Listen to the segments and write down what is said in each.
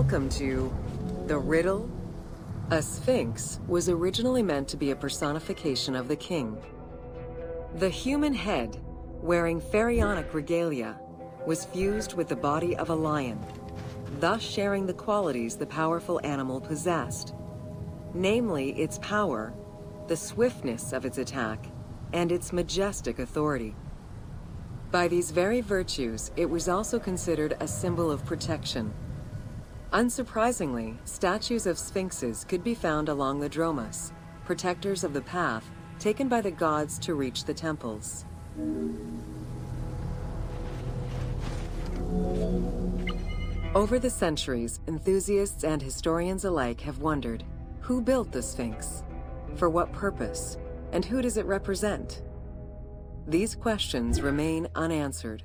Welcome to The Riddle. A sphinx was originally meant to be a personification of the king. The human head, wearing pharaonic regalia, was fused with the body of a lion, thus sharing the qualities the powerful animal possessed, namely its power, the swiftness of its attack, and its majestic authority. By these very virtues, it was also considered a symbol of protection. Unsurprisingly, statues of sphinxes could be found along the dromas, protectors of the path taken by the gods to reach the temples. Over the centuries, enthusiasts and historians alike have wondered, who built the Sphinx? For what purpose? And who does it represent? These questions remain unanswered.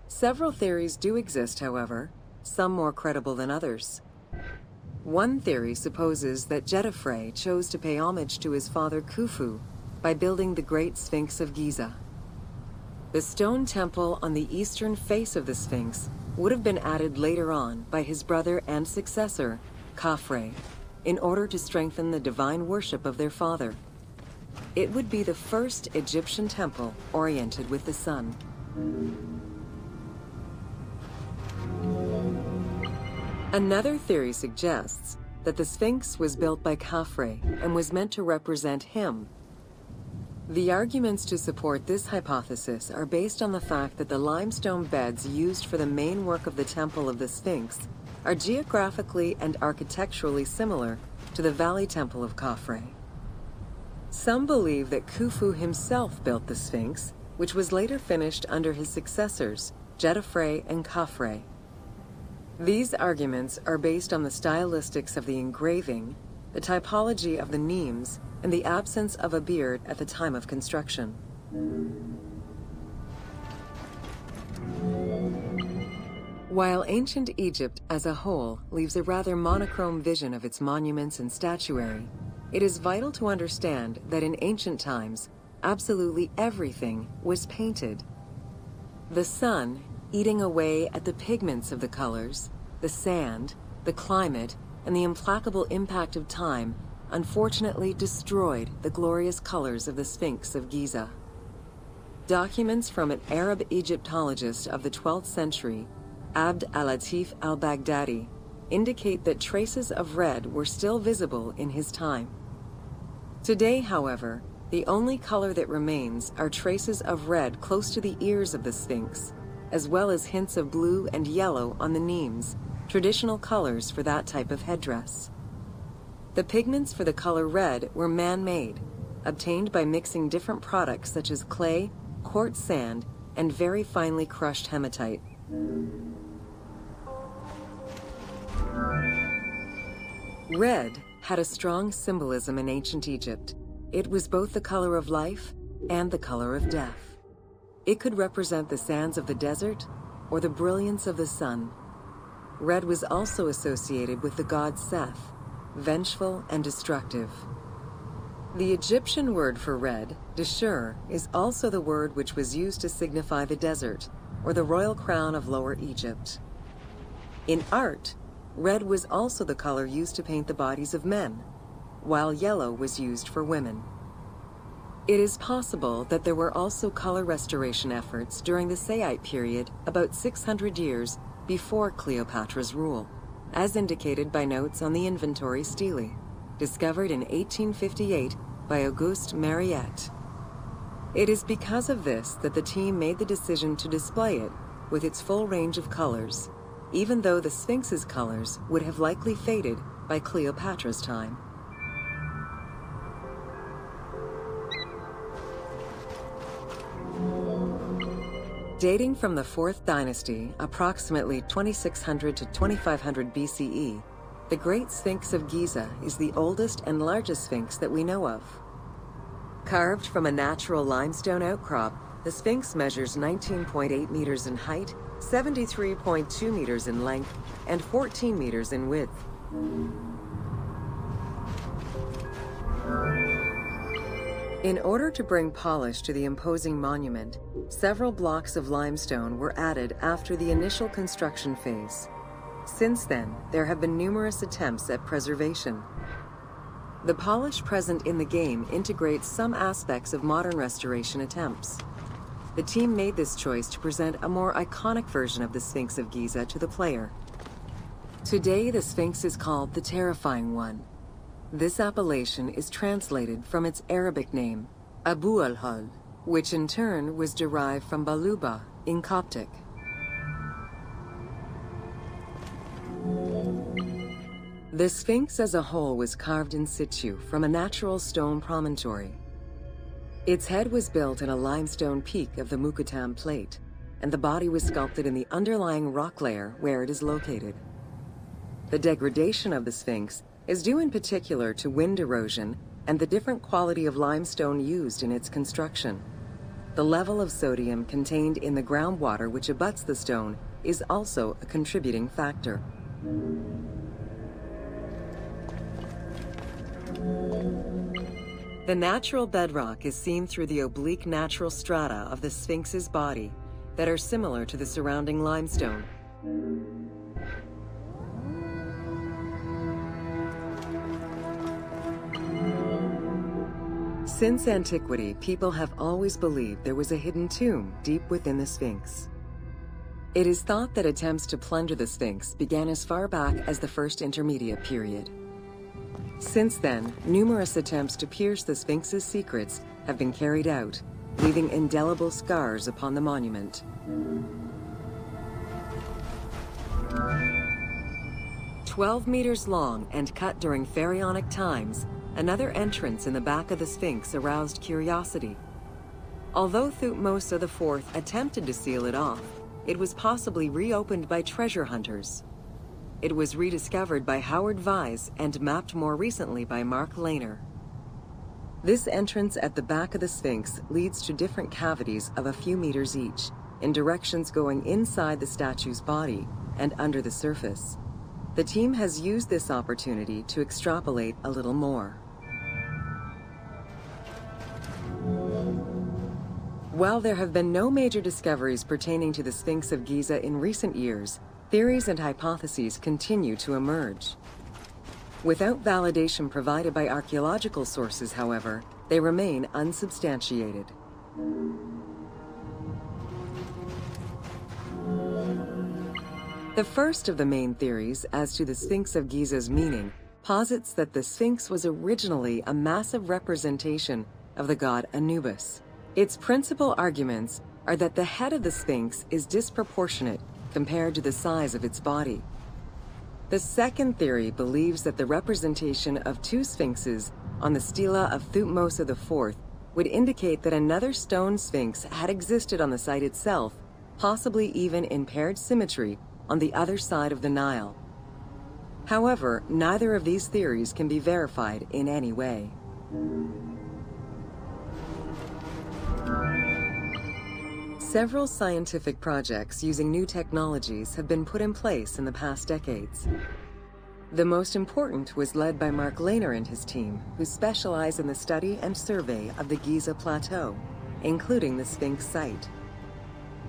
Several theories do exist, however, some more credible than others. One theory supposes that Djedefre chose to pay homage to his father Khufu by building the Great Sphinx of Giza. The stone temple on the eastern face of the Sphinx would have been added later on by his brother and successor, Khafre, in order to strengthen the divine worship of their father. It would be the first Egyptian temple oriented with the sun. Another theory suggests that the Sphinx was built by Khafre and was meant to represent him. The arguments to support this hypothesis are based on the fact that the limestone beds used for the main work of the Temple of the Sphinx are geographically and architecturally similar to the Valley Temple of Khafre. Some believe that Khufu himself built the Sphinx, which was later finished under his successors, Djedefre and Khafre. These arguments are based on the stylistics of the engraving, the typology of the nemes, and the absence of a beard at the time of construction. While ancient Egypt as a whole leaves a rather monochrome vision of its monuments and statuary, it is vital to understand that in ancient times, absolutely everything was painted. The sun, eating away at the pigments of the colors, the sand, the climate, and the implacable impact of time unfortunately destroyed the glorious colors of the Sphinx of Giza. Documents from an Arab Egyptologist of the 12th century, Abd al-Latif al-Baghdadi, indicate that traces of red were still visible in his time. Today, however, the only color that remains are traces of red close to the ears of the Sphinx, as well as hints of blue and yellow on the nemes, traditional colors for that type of headdress. The pigments for the color red were man-made, obtained by mixing different products such as clay, quartz sand, and very finely crushed hematite. Red had a strong symbolism in ancient Egypt. It was both the color of life and the color of death. It could represent the sands of the desert or the brilliance of the sun. Red was also associated with the god Seth, vengeful and destructive. The Egyptian word for red, Deshur, is also the word which was used to signify the desert, or the royal crown of Lower Egypt. In art, red was also the color used to paint the bodies of men, while yellow was used for women. It is possible that there were also color restoration efforts during the Saite period about 600 years before Cleopatra's rule, as indicated by notes on the Inventory Stele, discovered in 1858 by Auguste Mariette. It is because of this that the team made the decision to display it with its full range of colors, even though the Sphinx's colors would have likely faded by Cleopatra's time. Dating from the 4th dynasty, approximately 2600 to 2500 BCE, the Great Sphinx of Giza is the oldest and largest sphinx that we know of. Carved from a natural limestone outcrop, the Sphinx measures 19.8 meters in height, 73.2 meters in length, and 14 meters in width. In order to bring polish to the imposing monument, several blocks of limestone were added after the initial construction phase. Since then, there have been numerous attempts at preservation. The polish present in the game integrates some aspects of modern restoration attempts. The team made this choice to present a more iconic version of the Sphinx of Giza to the player. Today, the Sphinx is called the Terrifying One. This appellation is translated from its Arabic name, Abu al-Hol, which in turn was derived from Baluba in Coptic. The Sphinx as a whole was carved in situ from a natural stone promontory. Its head was built in a limestone peak of the Mukattam Plate, and the body was sculpted in the underlying rock layer where it is located. The degradation of the Sphinx is due in particular to wind erosion and the different quality of limestone used in its construction. The level of sodium contained in the groundwater which abuts the stone is also a contributing factor. The natural bedrock is seen through the oblique natural strata of the Sphinx's body that are similar to the surrounding limestone. Since antiquity, people have always believed there was a hidden tomb deep within the Sphinx. It is thought that attempts to plunder the Sphinx began as far back as the First Intermediate period. Since then, numerous attempts to pierce the Sphinx's secrets have been carried out, leaving indelible scars upon the monument. 12 meters long and cut during pharaonic times, another entrance in the back of the Sphinx aroused curiosity. Although Thutmose IV attempted to seal it off, it was possibly reopened by treasure hunters. It was rediscovered by Howard Vyse and mapped more recently by Mark Lehner. This entrance at the back of the Sphinx leads to different cavities of a few meters each, in directions going inside the statue's body and under the surface. The team has used this opportunity to extrapolate a little more. While there have been no major discoveries pertaining to the Sphinx of Giza in recent years, theories and hypotheses continue to emerge. Without validation provided by archaeological sources, however, they remain unsubstantiated. The first of the main theories as to the Sphinx of Giza's meaning posits that the Sphinx was originally a massive representation of the god Anubis. Its principal arguments are that the head of the Sphinx is disproportionate compared to the size of its body. The second theory believes that the representation of two sphinxes on the stela of Thutmose IV would indicate that another stone sphinx had existed on the site itself, possibly even in paired symmetry on the other side of the Nile. However, neither of these theories can be verified in any way. Several scientific projects using new technologies have been put in place in the past decades. The most important was led by Mark Lehner and his team, who specialize in the study and survey of the Giza Plateau, including the Sphinx site.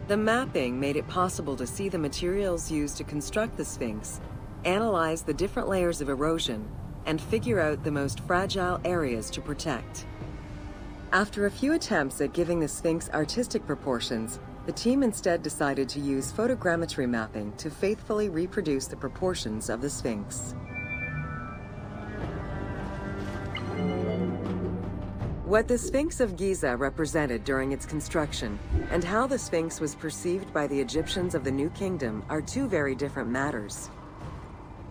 The mapping made it possible to see the materials used to construct the Sphinx, analyze the different layers of erosion, and figure out the most fragile areas to protect. After a few attempts at giving the Sphinx artistic proportions, the team instead decided to use photogrammetry mapping to faithfully reproduce the proportions of the Sphinx. What the Sphinx of Giza represented during its construction and how the Sphinx was perceived by the Egyptians of the New Kingdom are two very different matters.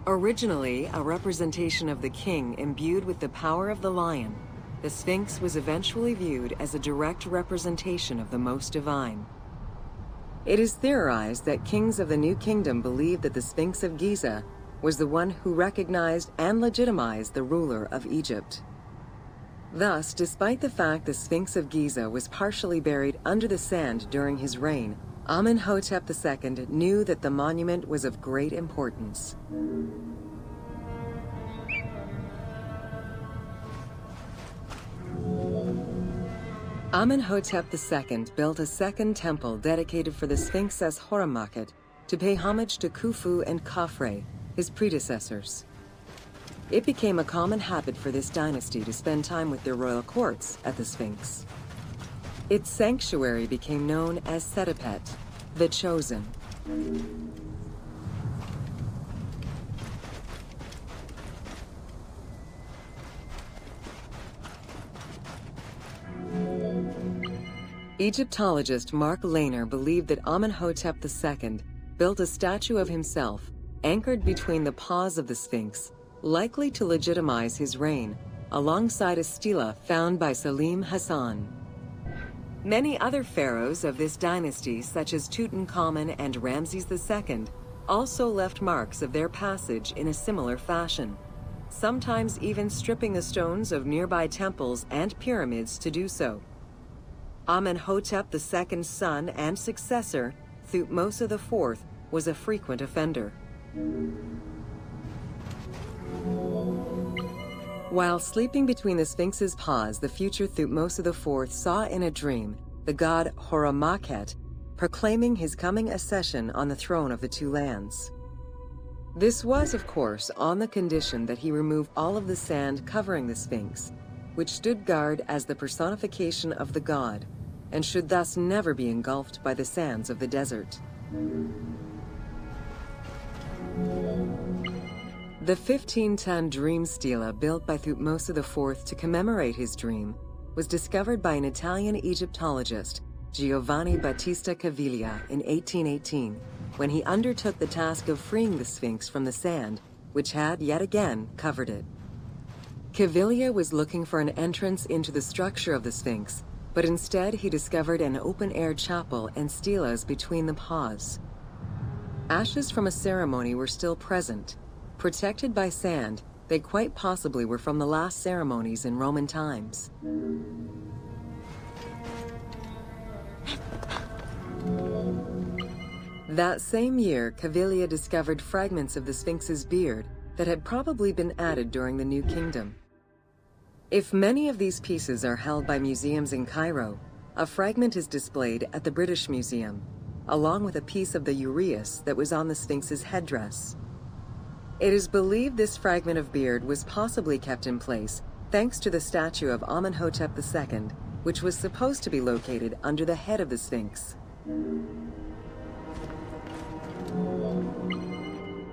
Originally a representation of the king imbued with the power of the lion, the Sphinx was eventually viewed as a direct representation of the Most Divine. It is theorized that kings of the New Kingdom believed that the Sphinx of Giza was the one who recognized and legitimized the ruler of Egypt. Thus, despite the fact the Sphinx of Giza was partially buried under the sand during his reign, Amenhotep II knew that the monument was of great importance. Amenhotep II built a second temple dedicated for the Sphinx as Horemakhet to pay homage to Khufu and Khafre, his predecessors. It became a common habit for this dynasty to spend time with their royal courts at the Sphinx. Its sanctuary became known as Setepet, the Chosen. Egyptologist Mark Lehner believed that Amenhotep II built a statue of himself anchored between the paws of the Sphinx, likely to legitimize his reign, alongside a stela found by Salim Hassan. Many other pharaohs of this dynasty, such as Tutankhamun and Ramses II, also left marks of their passage in a similar fashion, sometimes even stripping the stones of nearby temples and pyramids to do so. Amenhotep II's son and successor, Thutmose IV, was a frequent offender. While sleeping between the Sphinx's paws, the future Thutmose IV saw in a dream the god Horemakhet proclaiming his coming accession on the throne of the two lands. This was, of course, on the condition that he remove all of the sand covering the Sphinx, which stood guard as the personification of the god, and should thus never be engulfed by the sands of the desert. The 15-ton dream stela built by Thutmose IV to commemorate his dream was discovered by an Italian Egyptologist, Giovanni Battista Caviglia, in 1818, when he undertook the task of freeing the Sphinx from the sand, which had yet again covered it. Caviglia was looking for an entrance into the structure of the Sphinx, but instead he discovered an open-air chapel and stelas between the paws. Ashes from a ceremony were still present. Protected by sand, they quite possibly were from the last ceremonies in Roman times. That same year, Caviglia discovered fragments of the Sphinx's beard that had probably been added during the New Kingdom. If many of these pieces are held by museums in Cairo, a fragment is displayed at the British Museum, along with a piece of the uraeus that was on the Sphinx's headdress. It is believed this fragment of beard was possibly kept in place thanks to the statue of Amenhotep II, which was supposed to be located under the head of the Sphinx.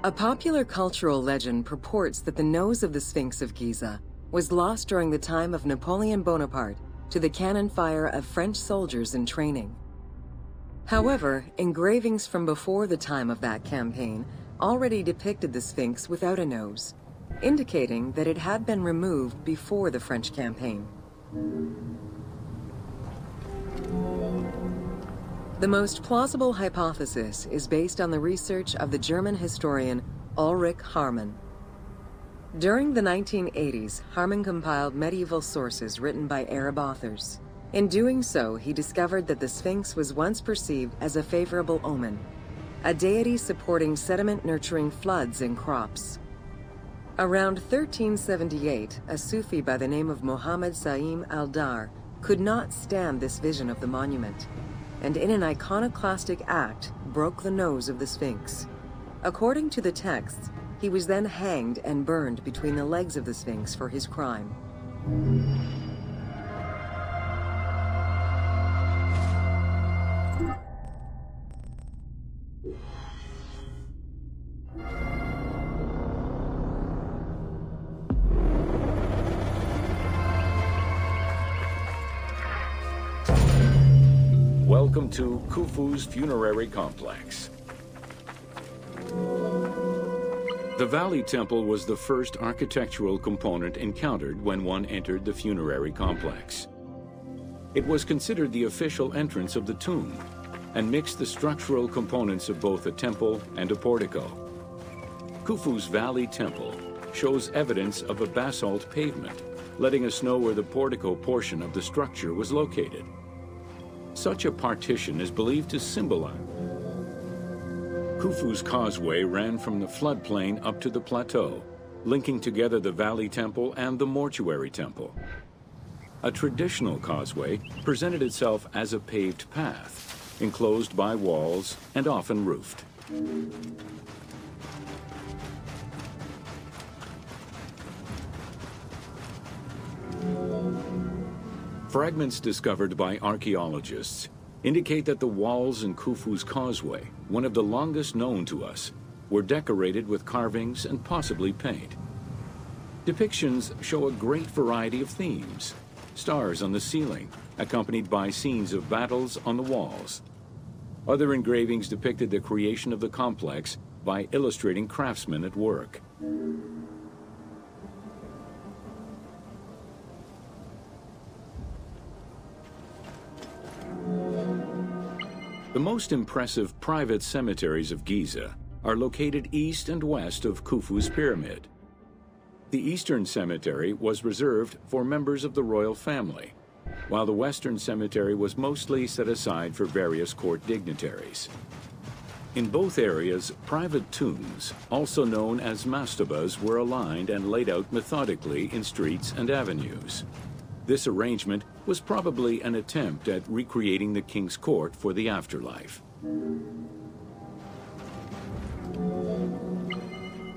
A popular cultural legend purports that the nose of the Sphinx of Giza was lost during the time of Napoleon Bonaparte to the cannon fire of French soldiers in training. However, engravings from before the time of that campaign already depicted the Sphinx without a nose, indicating that it had been removed before the French campaign. The most plausible hypothesis is based on the research of the German historian Ulrich Harman. During the 1980s, Harman compiled medieval sources written by Arab authors. In doing so, he discovered that the Sphinx was once perceived as a favorable omen, a deity supporting sediment-nurturing floods and crops. Around 1378, a Sufi by the name of Muhammad Sa'im al-Dar could not stand this vision of the monument, and in an iconoclastic act, broke the nose of the Sphinx. According to the texts, he was then hanged and burned between the legs of the Sphinx for his crime. Welcome to Khufu's funerary complex. The Valley Temple was the first architectural component encountered when one entered the funerary complex. It was considered the official entrance of the tomb and mixed the structural components of both a temple and a portico. Khufu's Valley Temple shows evidence of a basalt pavement, letting us know where the portico portion of the structure was located. Such a partition is believed to symbolize Khufu's causeway ran from the floodplain up to the plateau, linking together the Valley Temple and the Mortuary Temple. A traditional causeway presented itself as a paved path, enclosed by walls and often roofed. Fragments discovered by archaeologists indicate that the walls in Khufu's causeway, one of the longest known to us, were decorated with carvings and possibly paint. Depictions show a great variety of themes: stars on the ceiling, accompanied by scenes of battles on the walls. Other engravings depicted the creation of the complex by illustrating craftsmen at work. The most impressive private cemeteries of Giza are located east and west of Khufu's pyramid. The eastern cemetery was reserved for members of the royal family, while the western cemetery was mostly set aside for various court dignitaries. In both areas, private tombs, also known as mastabas, were aligned and laid out methodically in streets and avenues. This arrangement was probably an attempt at recreating the king's court for the afterlife.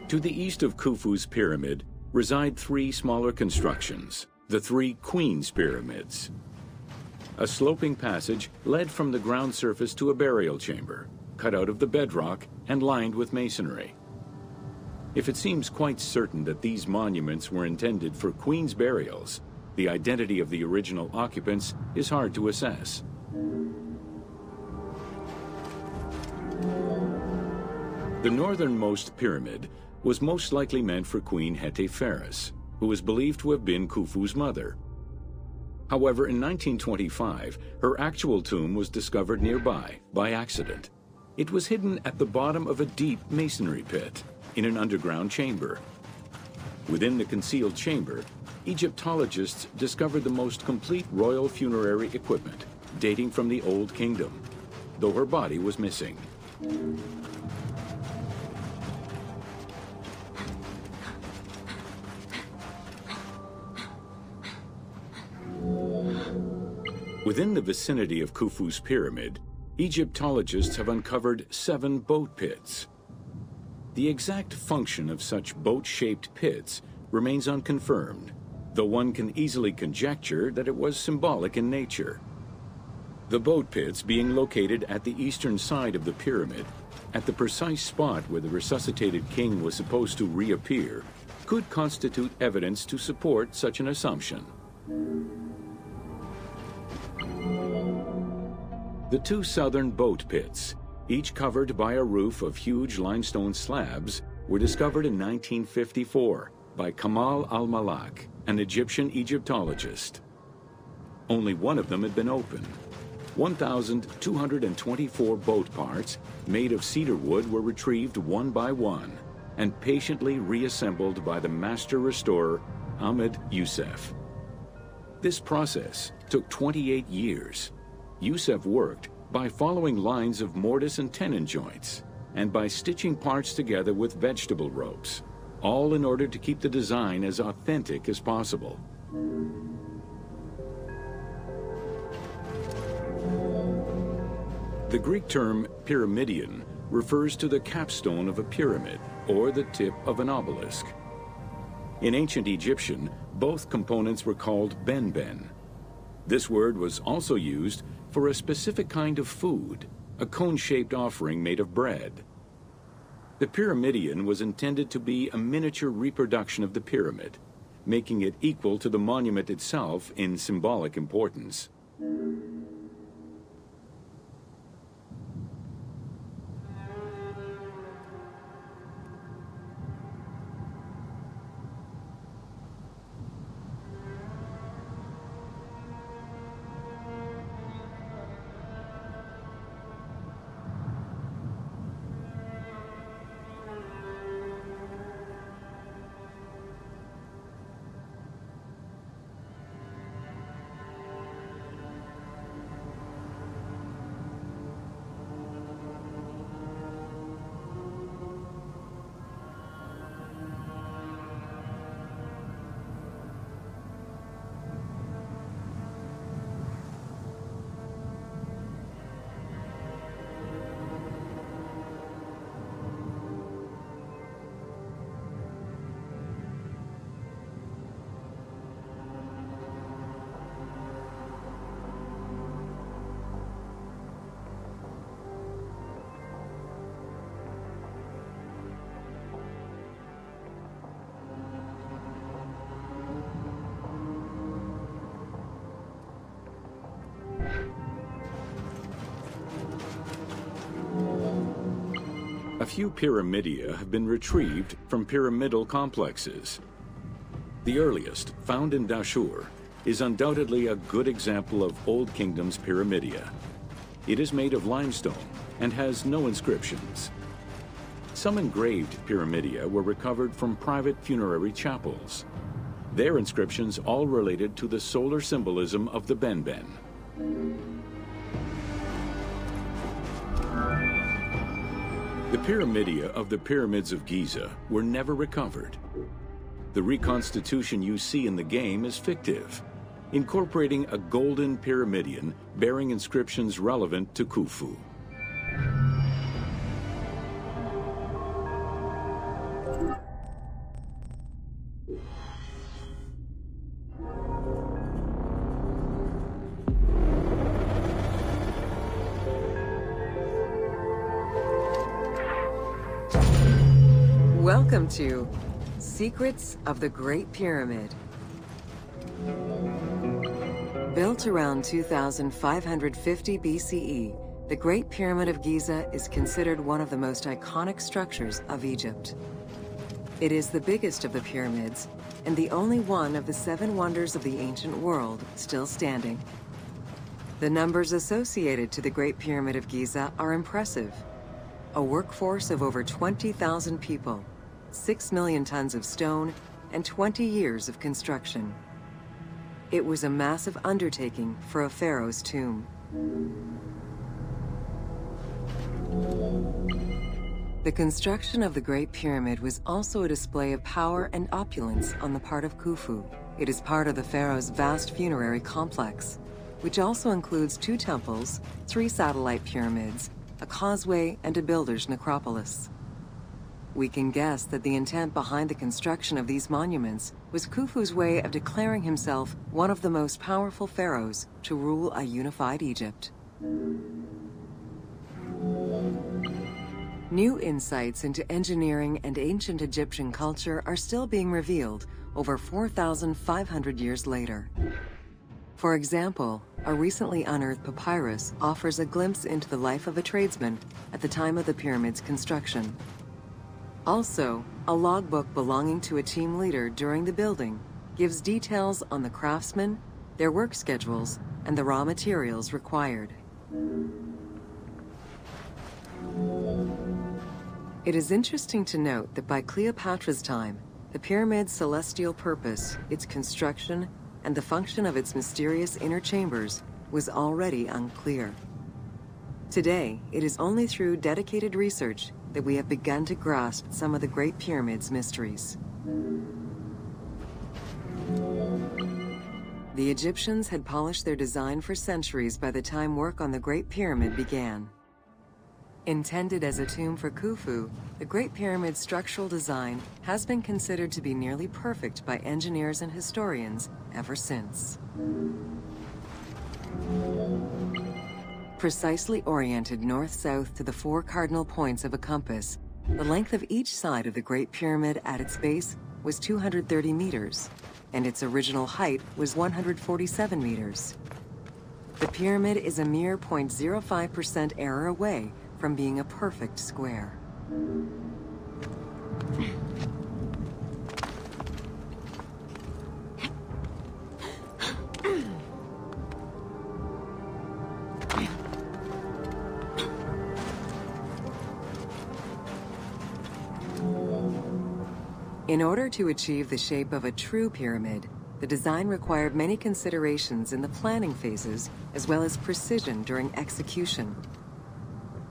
To the east of Khufu's pyramid reside three smaller constructions, the three Queen's Pyramids. A sloping passage led from the ground surface to a burial chamber, cut out of the bedrock and lined with masonry. If it seems quite certain that these monuments were intended for queen's burials, the identity of the original occupants is hard to assess. The northernmost pyramid was most likely meant for Queen Hetepheres, who was believed to have been Khufu's mother. However, in 1925, her actual tomb was discovered nearby by accident. It was hidden at the bottom of a deep masonry pit in an underground chamber. Within the concealed chamber, Egyptologists discovered the most complete royal funerary equipment, dating from the Old Kingdom, though her body was missing. Within the vicinity of Khufu's pyramid, Egyptologists have uncovered 7 boat pits. The exact function of such boat-shaped pits remains unconfirmed, though one can easily conjecture that it was symbolic in nature. The boat pits being located at the eastern side of the pyramid, at the precise spot where the resuscitated king was supposed to reappear, could constitute evidence to support such an assumption. The 2 southern boat pits, each covered by a roof of huge limestone slabs, were discovered in 1954 by Kamal al-Malak, an Egyptian Egyptologist. Only one of them had been opened. 1,224 boat parts made of cedar wood were retrieved one by one and patiently reassembled by the master restorer Ahmed Youssef. This process took 28 years. Youssef worked by following lines of mortise and tenon joints and by stitching parts together with vegetable ropes, all in order to keep the design as authentic as possible. The Greek term pyramidion refers to the capstone of a pyramid or the tip of an obelisk. In ancient Egyptian, both components were called benben. This word was also used for a specific kind of food, a cone-shaped offering made of bread. The pyramidion was intended to be a miniature reproduction of the pyramid, making it equal to the monument itself in symbolic importance. A few pyramidia have been retrieved from pyramidal complexes. The earliest, found in Dashur, is undoubtedly a good example of Old Kingdom's pyramidia. It is made of limestone and has no inscriptions. Some engraved pyramidia were recovered from private funerary chapels. Their inscriptions all related to the solar symbolism of the Benben. The pyramidia of the pyramids of Giza were never recovered. The reconstitution you see in the game is fictive, incorporating a golden pyramidion bearing inscriptions relevant to Khufu. Welcome to Secrets of the Great Pyramid. Built around 2550 BCE, the Great Pyramid of Giza is considered one of the most iconic structures of Egypt. It is the biggest of the pyramids and the only one of the 7 wonders of the ancient world still standing. The numbers associated to the Great Pyramid of Giza are impressive. A workforce of over 20,000 people, 6 million tons of stone, and 20 years of construction. It was a massive undertaking for a pharaoh's tomb. The construction of the Great Pyramid was also a display of power and opulence on the part of Khufu. It is part of the pharaoh's vast funerary complex, which also includes 2 temples, 3 satellite pyramids, a causeway, and a builder's necropolis. We can guess that the intent behind the construction of these monuments was Khufu's way of declaring himself one of the most powerful pharaohs to rule a unified Egypt. New insights into engineering and ancient Egyptian culture are still being revealed over 4,500 years later. For example, a recently unearthed papyrus offers a glimpse into the life of a tradesman at the time of the pyramid's construction. Also, a logbook belonging to a team leader during the building gives details on the craftsmen, their work schedules, and the raw materials required. It is interesting to note that by Cleopatra's time, the pyramid's celestial purpose, its construction, and the function of its mysterious inner chambers was already unclear. Today, it is only through dedicated research that we have begun to grasp some of the Great Pyramid's mysteries. The Egyptians had polished their design for centuries by the time work on the Great Pyramid began. Intended as a tomb for Khufu, the Great Pyramid's structural design has been considered to be nearly perfect by engineers and historians ever since. Precisely oriented north-south to the 4 cardinal points of a compass, the length of each side of the Great Pyramid at its base was 230 meters, and its original height was 147 meters. The pyramid is a mere 0.05% error away from being a perfect square. In order to achieve the shape of a true pyramid, the design required many considerations in the planning phases as well as precision during execution.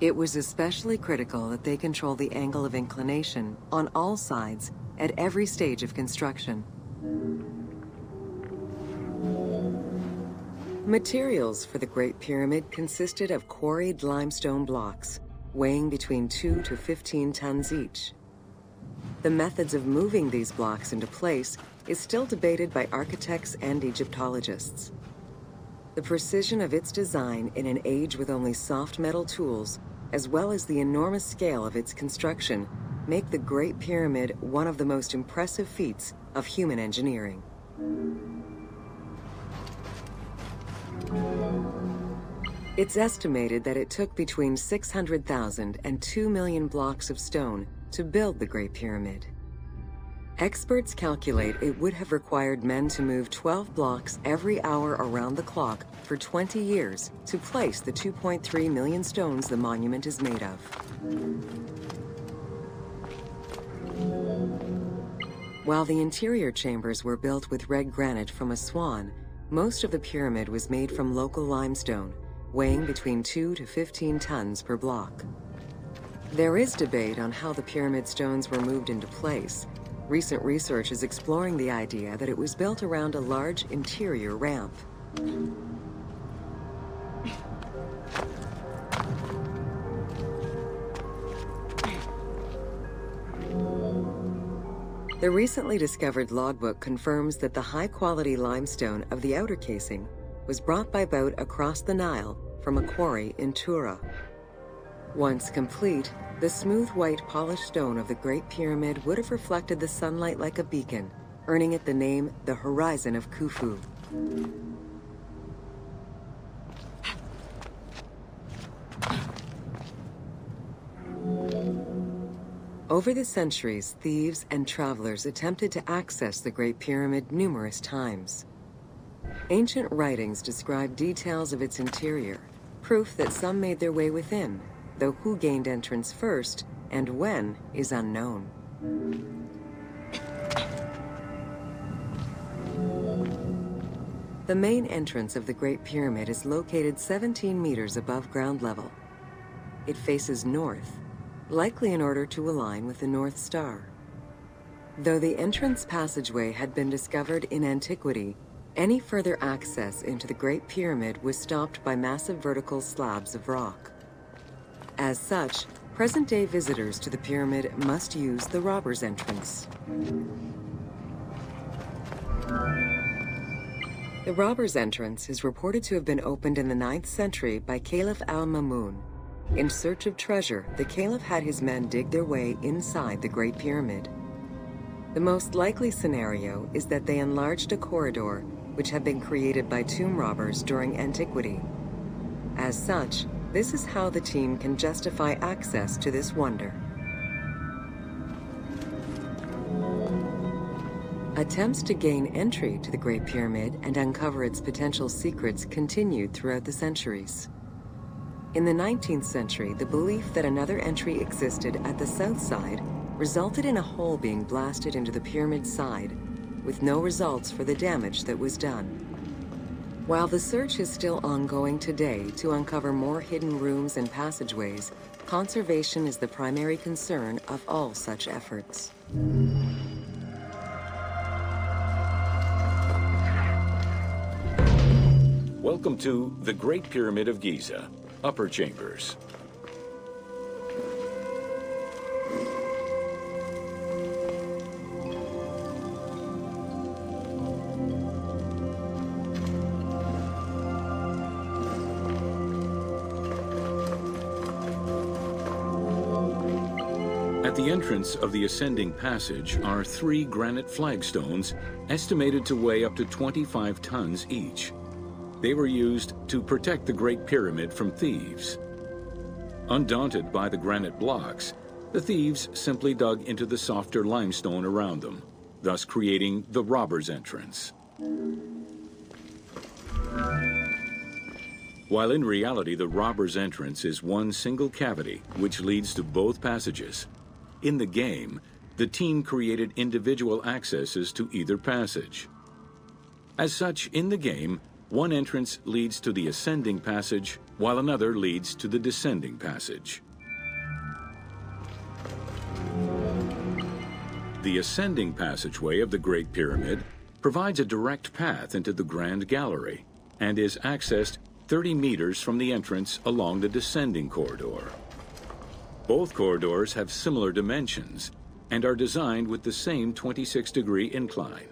It was especially critical that they control the angle of inclination on all sides at every stage of construction. Materials for the Great Pyramid consisted of quarried limestone blocks, weighing between 2 to 15 tons each. The methods of moving these blocks into place is still debated by architects and Egyptologists. The precision of its design in an age with only soft metal tools, as well as the enormous scale of its construction, make the Great Pyramid one of the most impressive feats of human engineering. It's estimated that it took between 600,000 and 2 million blocks of stone to build the Great Pyramid. Experts calculate it would have required men to move 12 blocks every hour around the clock for 20 years to place the 2.3 million stones the monument is made of. While the interior chambers were built with red granite from Aswan, most of the pyramid was made from local limestone, weighing between 2 to 15 tons per block. There is debate on how the pyramid stones were moved into place. Recent research is exploring the idea that it was built around a large interior ramp. The recently discovered logbook confirms that the high-quality limestone of the outer casing was brought by boat across the Nile from a quarry in Tura. Once complete, the smooth white polished stone of the Great Pyramid would have reflected the sunlight like a beacon, earning it the name the Horizon of Khufu. Over the centuries, thieves and travelers attempted to access the Great Pyramid numerous times. Ancient writings describe details of its interior, proof that some made their way within, though who gained entrance first and when is unknown. The main entrance of the Great Pyramid is located 17 meters above ground level. It faces north, likely in order to align with the North Star. Though the entrance passageway had been discovered in antiquity, any further access into the Great Pyramid was stopped by massive vertical slabs of rock. As such, present-day visitors to the pyramid must use the Robbers' Entrance. The Robbers' Entrance is reported to have been opened in the 9th century by Caliph al-Mamun. In search of treasure, the Caliph had his men dig their way inside the Great Pyramid. The most likely scenario is that they enlarged a corridor which had been created by tomb robbers during antiquity. As such, this is how the team can justify access to this wonder. Attempts to gain entry to the Great Pyramid and uncover its potential secrets continued throughout the centuries. In the 19th century, the belief that another entry existed at the south side resulted in a hole being blasted into the pyramid's side, with no results for the damage that was done. While the search is still ongoing today to uncover more hidden rooms and passageways, conservation is the primary concern of all such efforts. Welcome to the Great Pyramid of Giza, Upper Chambers. At the entrance of the ascending passage are 3 granite flagstones estimated to weigh up to 25 tons each. They were used to protect the Great Pyramid from thieves. Undaunted by the granite blocks, the thieves simply dug into the softer limestone around them, thus creating the Robbers' Entrance. While in reality the Robbers' Entrance is one single cavity which leads to both passages, in the game, the team created individual accesses to either passage. As such, in the game, one entrance leads to the ascending passage, while another leads to the descending passage. The ascending passageway of the Great Pyramid provides a direct path into the Grand Gallery and is accessed 30 meters from the entrance along the descending corridor. Both corridors have similar dimensions and are designed with the same 26-degree incline.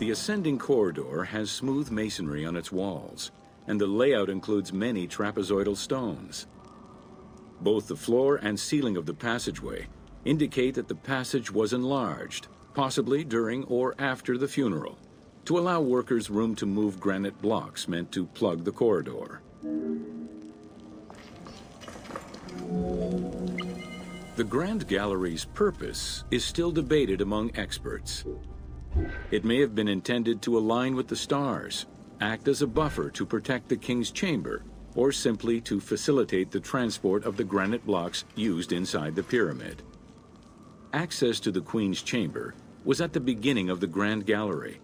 The ascending corridor has smooth masonry on its walls, and the layout includes many trapezoidal stones. Both the floor and ceiling of the passageway indicate that the passage was enlarged, possibly during or after the funeral. to allow workers room to move granite blocks meant to plug the corridor. The Grand Gallery's purpose is still debated among experts. It may have been intended to align with the stars, act as a buffer to protect the king's chamber, or simply to facilitate the transport of the granite blocks used inside the pyramid. Access to the queen's chamber was at the beginning of the Grand Gallery.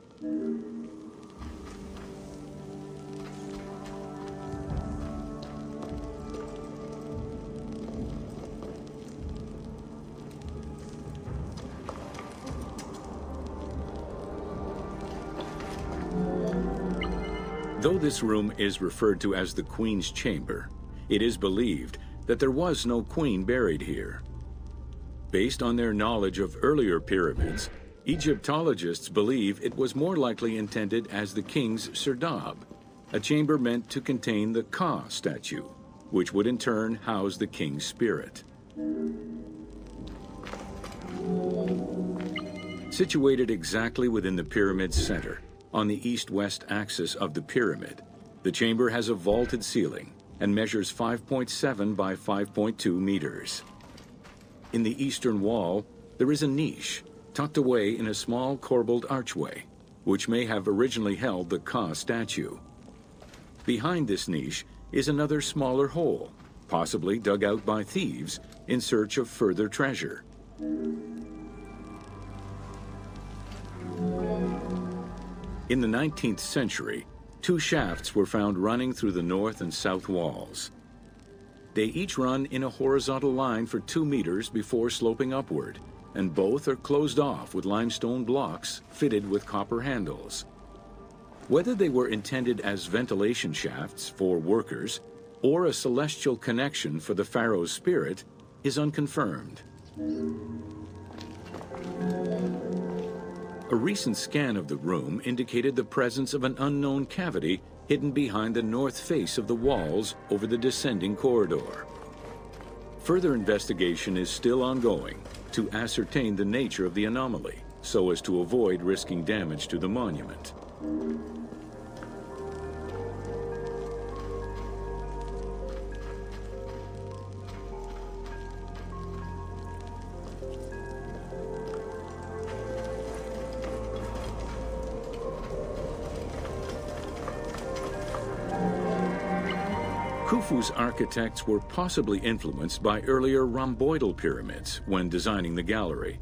Though this room is referred to as the Queen's Chamber, it is believed that there was no queen buried here. Based on their knowledge of earlier pyramids, Egyptologists believe it was more likely intended as the king's serdab, a chamber meant to contain the Ka statue, which would in turn house the king's spirit. Situated exactly within the pyramid's center, on the east-west axis of the pyramid, the chamber has a vaulted ceiling and measures 5.7 by 5.2 meters. In the eastern wall, there is a niche tucked away in a small corbelled archway, which may have originally held the Ka statue. Behind this niche is another smaller hole, possibly dug out by thieves in search of further treasure. In the 19th century, two shafts were found running through the north and south walls. They each run in a horizontal line for 2 meters before sloping upward, and both are closed off with limestone blocks fitted with copper handles. Whether they were intended as ventilation shafts for workers or a celestial connection for the pharaoh's spirit is unconfirmed. A recent scan of the room indicated the presence of an unknown cavity hidden behind the north face of the walls over the descending corridor. Further investigation is still ongoing to ascertain the nature of the anomaly, so as to avoid risking damage to the monument. Khufu's architects were possibly influenced by earlier rhomboidal pyramids when designing the gallery.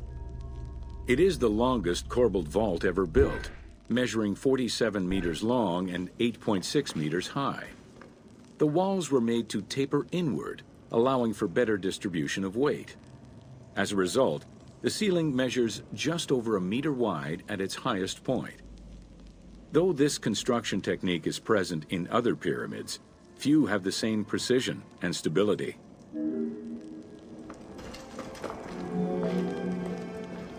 It is the longest corbelled vault ever built, measuring 47 meters long and 8.6 meters high. The walls were made to taper inward, allowing for better distribution of weight. As a result, the ceiling measures just over 1 meter wide at its highest point. Though this construction technique is present in other pyramids, few have the same precision and stability.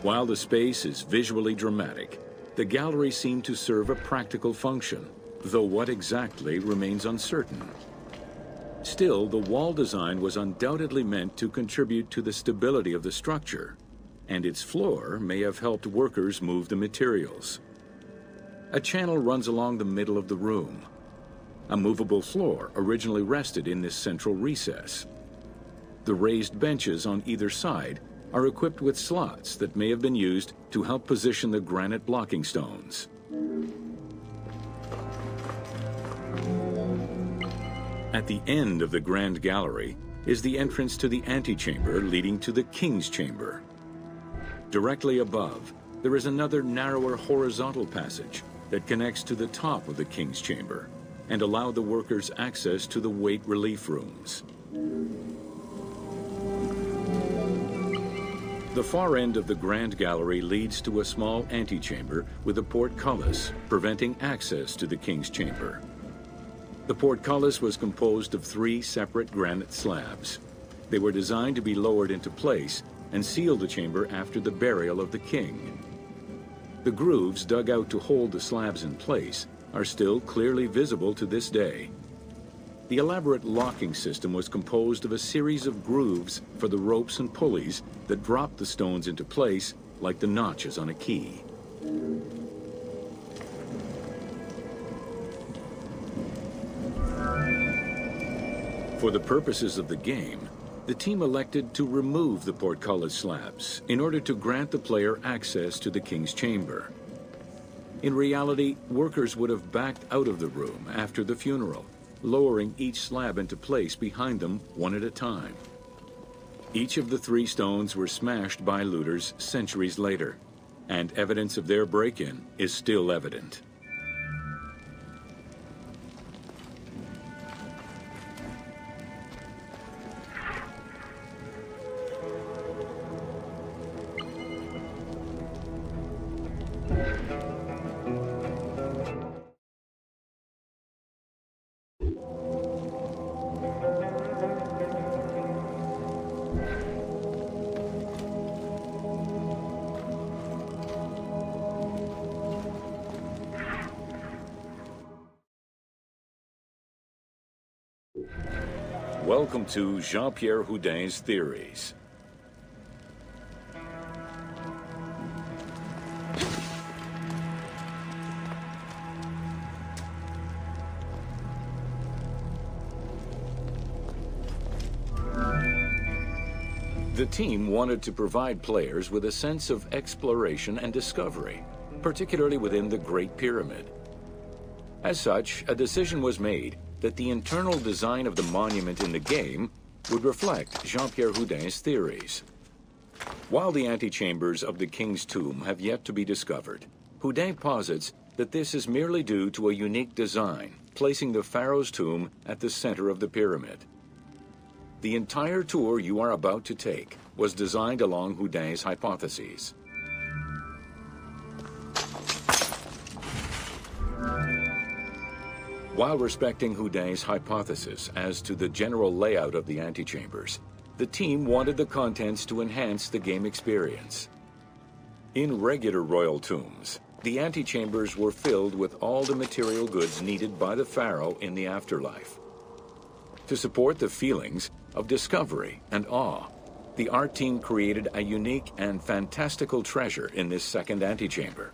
While the space is visually dramatic, the gallery seemed to serve a practical function, though what exactly remains uncertain. Still, the wall design was undoubtedly meant to contribute to the stability of the structure, and its floor may have helped workers move the materials. A channel runs along the middle of the room. A movable floor originally rested in this central recess. The raised benches on either side are equipped with slots that may have been used to help position the granite blocking stones. At the end of the Grand Gallery is the entrance to the antechamber leading to the King's Chamber. Directly above, there is another narrower horizontal passage that connects to the top of the King's Chamber and allow the workers access to the weight relief rooms. The far end of the Grand Gallery leads to a small antechamber with a portcullis, preventing access to the King's Chamber. The portcullis was composed of 3 separate granite slabs. They were designed to be lowered into place and seal the chamber after the burial of the king. The grooves dug out to hold the slabs in place are still clearly visible to this day. The elaborate locking system was composed of a series of grooves for the ropes and pulleys that dropped the stones into place like the notches on a key. For the purposes of the game, the team elected to remove the portcullis slabs in order to grant the player access to the King's Chamber. In reality, workers would have backed out of the room after the funeral, lowering each slab into place behind them one at a time. Each of the 3 stones were smashed by looters centuries later, and evidence of their break-in is still evident. Welcome to Jean-Pierre Houdin's Theories. The team wanted to provide players with a sense of exploration and discovery, particularly within the Great Pyramid. As such, a decision was made that the internal design of the monument in the game would reflect Jean-Pierre Houdin's theories. While the antechambers of the King's Tomb have yet to be discovered, Houdin posits that this is merely due to a unique design, placing the pharaoh's tomb at the center of the pyramid. The entire tour you are about to take was designed along Houdin's hypotheses. While respecting Houdin's hypothesis as to the general layout of the antechambers, the team wanted the contents to enhance the game experience. In regular royal tombs, the antechambers were filled with all the material goods needed by the pharaoh in the afterlife. To support the feelings of discovery and awe, the art team created a unique and fantastical treasure in this second antechamber.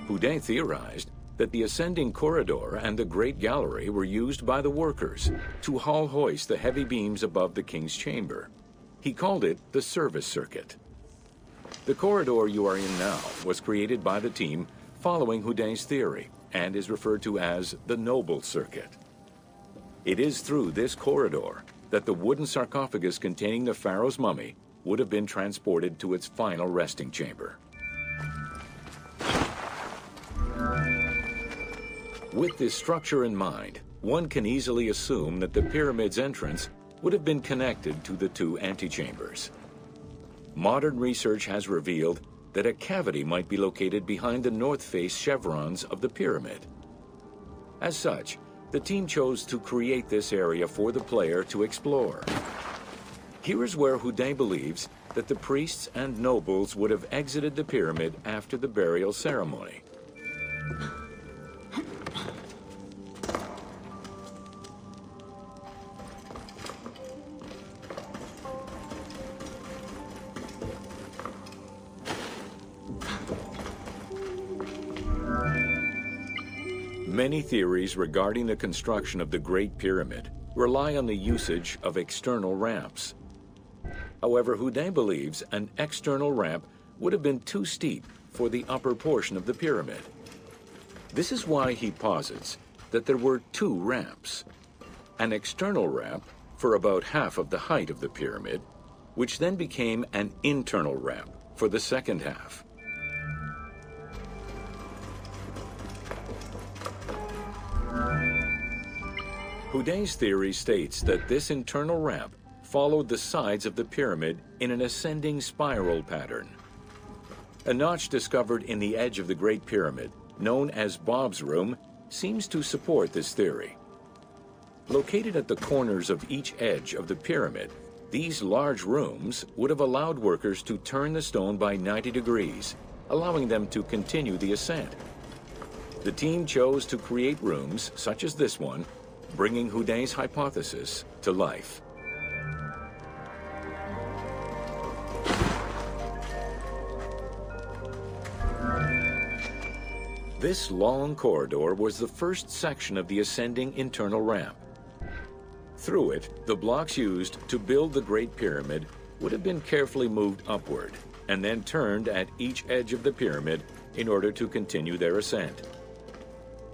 Houdin theorized that the ascending corridor and the Great Gallery were used by the workers to haul hoist the heavy beams above the King's Chamber. He called it the service circuit. The corridor you are in now was created by the team following Houdin's theory and is referred to as the Noble Circuit. It is through this corridor that the wooden sarcophagus containing the pharaoh's mummy would have been transported to its final resting chamber. With this structure in mind, one can easily assume that the pyramid's entrance would have been connected to the 2 antechambers. Modern research has revealed that a cavity might be located behind the north face chevrons of the pyramid. As such, the team chose to create this area for the player to explore. Here is where Houdin believes that the priests and nobles would have exited the pyramid after the burial ceremony. Many theories regarding the construction of the Great Pyramid rely on the usage of external ramps. However, Houdin believes an external ramp would have been too steep for the upper portion of the pyramid. This is why he posits that there were 2 ramps. An external ramp for about half of the height of the pyramid, which then became an internal ramp for the second half. Houdin's theory states that this internal ramp followed the sides of the pyramid in an ascending spiral pattern. A notch discovered in the edge of the Great Pyramid, known as Bob's Room, seems to support this theory. Located at the corners of each edge of the pyramid, these large rooms would have allowed workers to turn the stone by 90 degrees, allowing them to continue the ascent. The team chose to create rooms, such as this one, bringing Houdin's hypothesis to life. This long corridor was the first section of the ascending internal ramp. Through it, the blocks used to build the Great Pyramid would have been carefully moved upward and then turned at each edge of the pyramid in order to continue their ascent.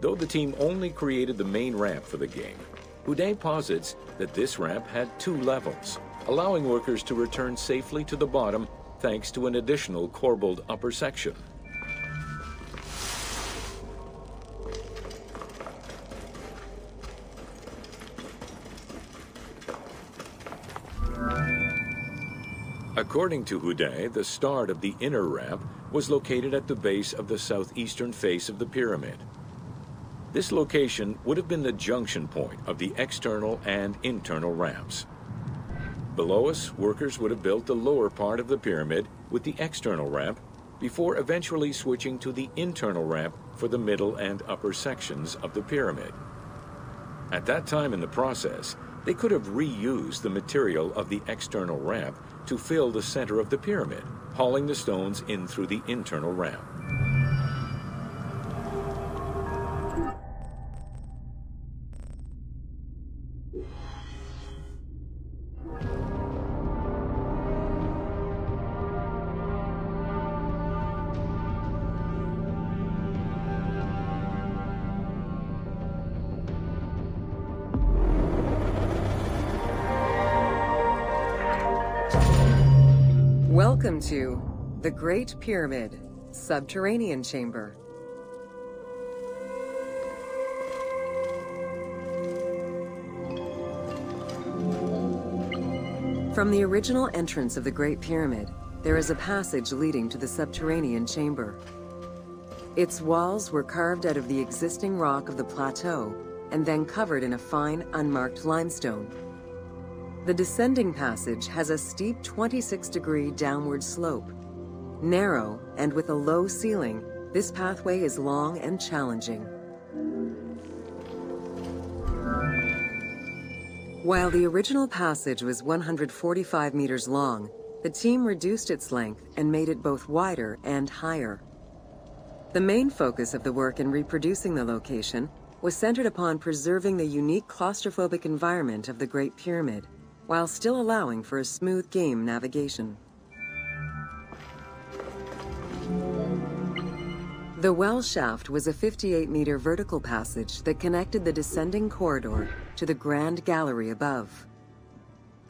Though the team only created the main ramp for the game, Houdin posits that this ramp had 2 levels, allowing workers to return safely to the bottom thanks to an additional corbelled upper section. According to Houdin, the start of the inner ramp was located at the base of the southeastern face of the pyramid. This location would have been the junction point of the external and internal ramps. Below us, workers would have built the lower part of the pyramid with the external ramp before eventually switching to the internal ramp for the middle and upper sections of the pyramid. At that time in the process, they could have reused the material of the external ramp to fill the center of the pyramid, hauling the stones in through the internal ramp. Welcome to the Great Pyramid Subterranean Chamber. From the original entrance of the Great Pyramid, there is a passage leading to the subterranean chamber. Its walls were carved out of the existing rock of the plateau and then covered in a fine, unmarked limestone. The descending passage has a steep 26-degree downward slope. Narrow and with a low ceiling, this pathway is long and challenging. While the original passage was 145 meters long, the team reduced its length and made it both wider and higher. The main focus of the work in reproducing the location was centered upon preserving the unique claustrophobic environment of the Great Pyramid, while still allowing for a smooth game navigation. The well shaft was a 58-meter vertical passage that connected the descending corridor to the grand gallery above.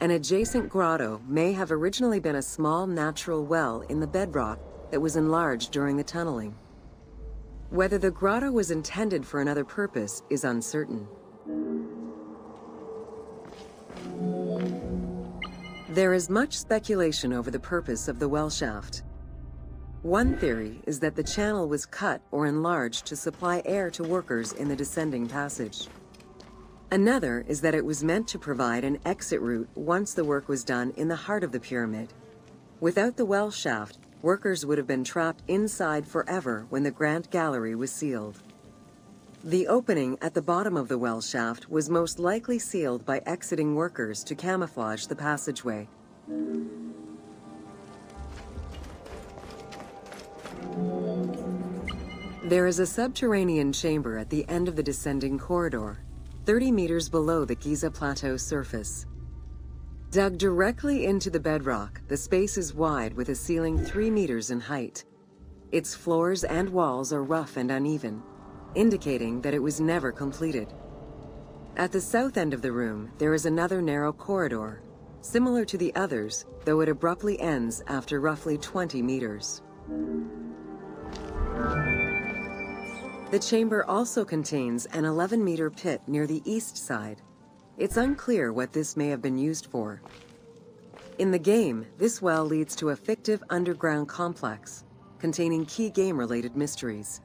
An adjacent grotto may have originally been a small natural well in the bedrock that was enlarged during the tunneling. Whether the grotto was intended for another purpose is uncertain. There is much speculation over the purpose of the well shaft. One theory is that the channel was cut or enlarged to supply air to workers in the descending passage. Another is that it was meant to provide an exit route once the work was done in the heart of the pyramid. Without the well shaft, workers would have been trapped inside forever when the Grand Gallery was sealed. The opening at the bottom of the well shaft was most likely sealed by exiting workers to camouflage the passageway. There is a subterranean chamber at the end of the descending corridor, 30 meters below the Giza Plateau surface. Dug directly into the bedrock, the space is wide with a ceiling 3 meters in height. Its floors and walls are rough and uneven, indicating that it was never completed. At the south end of the room, there is another narrow corridor, similar to the others, though it abruptly ends after roughly 20 meters. The chamber also contains an 11-meter pit near the east side. It's unclear what this may have been used for. In the game, this well leads to a fictive underground complex containing key game-related mysteries.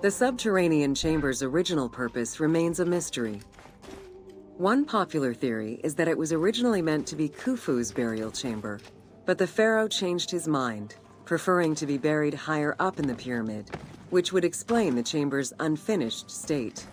The subterranean chamber's original purpose remains a mystery. One popular theory is that it was originally meant to be Khufu's burial chamber, but the pharaoh changed his mind, preferring to be buried higher up in the pyramid, which would explain the chamber's unfinished state.